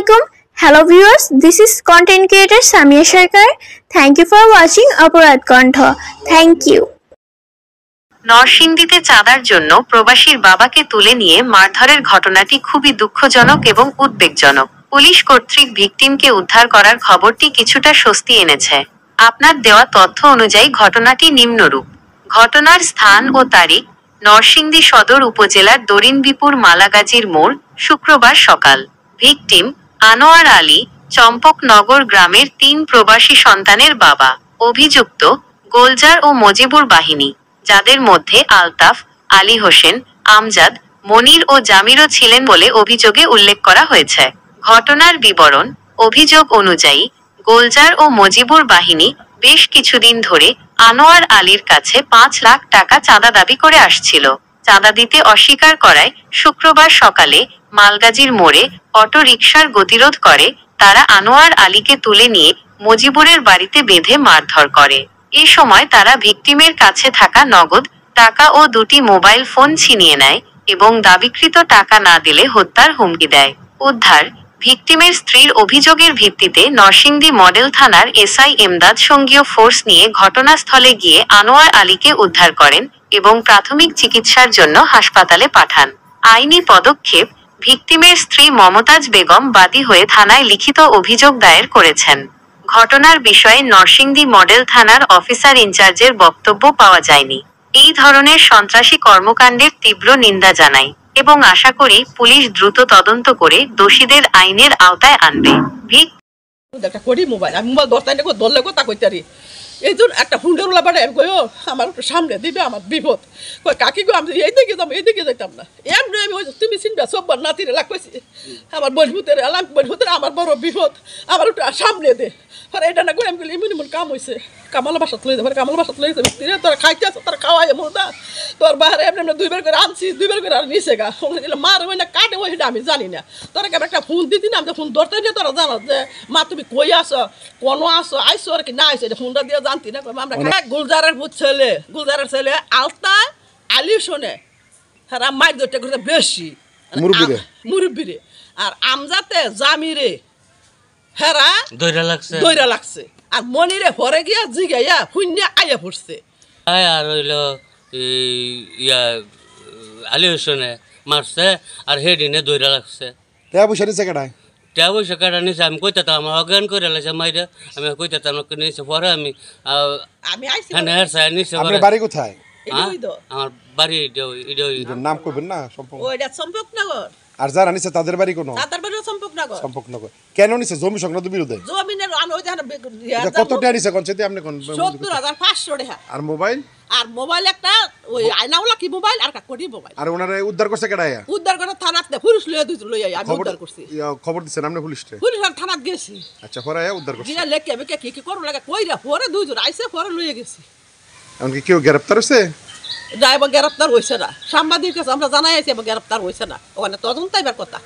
Assalamualaikum. Hello viewers, this is content creator Samia Sharkar. Thank you for watching Aparad Kantha. Thank you. নরসিংদীতে চাঁদার জন্য প্রবাসীর বাবাকে তুলে নিয়ে মারধরের ঘটনাটি খুবই দুঃখজনক এবং উদ্বেগজনক। পুলিশ কর্তৃক ভিকটিমকে উদ্ধার করার খবরটি কিছুটা স্বস্তি এনেছে। আপনার দেওয়া তথ্য অনুযায়ী ঘটনাটি নিম্নরূপ। ঘটনার স্থান ও তারিখ: নরসিংদী সদর উপজেলার দরিনবিপুর মালাগাজীর মোড়, শুক্রবার সকাল। ভিকটিম: আনোয়ার আলী, চম্পকনগর গ্রামের ৩ প্রবাসী সন্তানের বাবা। অভিযুক্ত: গোলজার ও মজিবুর বাহিনী, যাদের মধ্যে আলতাফ, আলী হোসেন, আমজাদ, মনির ও জামিরও ছিলেন বলে অভিযোগে উল্লেখ করা হয়েছে। ঘটনার বিবরণ: অভিযোগ অনুযায়ী গোলজার ও মজিবুর বাহিনী বেশ কিছুদিন ধরে আনোয়ার আলীর কাছে ৫ লাখ টাকা চাঁদা দাবি করে আসছিল। চাঁদা দিতে অস্বীকার করায় শুক্রবার সকালে মালগাজীর মোড়ে অটো রিকশার গতিরোধ করে তারা আনোয়ার আলীকে তুলে নিয়ে মজিবুরের বাড়িতে বেঁধে মারধর করে। এ সময় তারা ভিকটিমের কাছে থাকা নগদ টাকা ও ২টি মোবাইল ফোন ছিনিয়ে নেয় এবং দাবিকৃত টাকা না দিলে হত্যার হুমকি দেয়। উদ্ধার: ভিকটিমের স্ত্রীর অভিযোগের ভিত্তিতে নরসিংদী মডেল থানার এসআই এমদাদ সঙ্গীয় ফোর্স নিয়ে ঘটনাস্থলে গিয়ে আনোয়ার আলীকে উদ্ধার করেন এবং প্রাথমিক চিকিৎসার জন্য হাসপাতালে পাঠান। আইনি পদক্ষেপ: ভিকটিমের স্ত্রী মমতাজ বেগম বাদী হয়ে থানায় লিখিত অভিযোগ দায়ের করেছেন। ঘটনার বিষয়ে নরসিংদী মডেল থানার অফিসার ইনচার্জের বক্তব্য পাওয়া যায়নি। এই ধরনের সন্ত্রাসী কর্মকাণ্ডের তীব্র নিন্দা জানাই এবং আশা করি পুলিশ দ্রুত তদন্ত করে দোষীদের আইনের আওতায় আনবে। একটা ফুন্ডেরওয়ালা বাড়ে আমার সামনে দিবে আমার বিপদ কাকি গো, আমি এইদিকে যাবো এইদিকে যেতাম না। এমনি আমি তুমি চিনবা সববার নাতিরে লাগছি আমার বসবুতের আলাম বসবুতের আমার বড় বিপদ, আমার একটু সামনে দে। আর এটা না করে আমি বলি এমন এমন কাম হয়েছে, কামাল বাসাত লই যাবে, কামাল বাসাত লই যাবে, তোরা খাইতে আসো তোরা খাওয়াই মোদা তোর বাহারে এমনি এমনি 2 বার করে আনছি, 2 বার করে আর নিচে গা মার ওই না কাটে ওই সেটা আমি জানি না। তোরা কেমন একটা ফোন দিতি না, আমি ফোন ধরতে নিয়ে তোরা জানো যে মা তুমি কই আসো, কোনো আসো আইসো আর কি না আইসো, এটা ফোনটা দিয়ে জানতি না। আমরা গুলজারের ছেলে, গুলজারের ছেলে আলতা আলী শোনে হ্যাঁ মাইর দরটা করতে বেশি মুরব্বীরে, আর আমজাতে জামিরে হেরা দইরা লাগছে, আর মনিরে ভরে গিয়া জিগাইয়া শূন্য আইয়া পড়ছে। আর হইল ইয়া আলী হোসেনে মারছে আর হেডিনে দইরা লাগছে। পয়সা নিছে কেটায়? পয়সা কাটা নিছে, আমি কইতাম আমার অজ্ঞান করে লাগছে মাইরে, আমি কইতাম নিছে পরে আমি নিছে। বাড়ি কোথায়? আমার বাড়ি নাম কইবেন না? চম্পকনগর। আর যারা নিছে তাদের বাড়ি কোন? তাদের বাড়ি চম্পকনগর। চম্পকনগর কেন নিছে? জমি সংক্রান্ত বিরোধে? জমিনের কত টাকা নিছে কোনছেতে আপনি কোন? ৭০,৫০০ টাকা। আর মোবাইল? আর মোবাইল একটা ওই আয়নাওয়ালা কি মোবাইল আর কোটি মোবাইল। আর ওনারে উদ্ধার করছে কেডায়া? উদ্ধার করে থানাতে পুলিশ লই আই, আমি উদ্ধার করছি। খবর দিছেন আপনি পুলিশে? পুলিশ থানাত গেছি। আচ্ছা পরে উদ্ধার করছে। গিয়া লেখকে আমি কি করব লাগা কইরা পরে 2 জন আইছে পরে লইয়া গেছি। এখন কি কেউ গ্রেফতার হইছে? ড্রাইভার গ্রেফতার হইছে না, সাংবাদিক কাছে আমরা জানাই আইছি গ্রেফতার হইছে না, ওখানে তদন্ত আইবার কথা।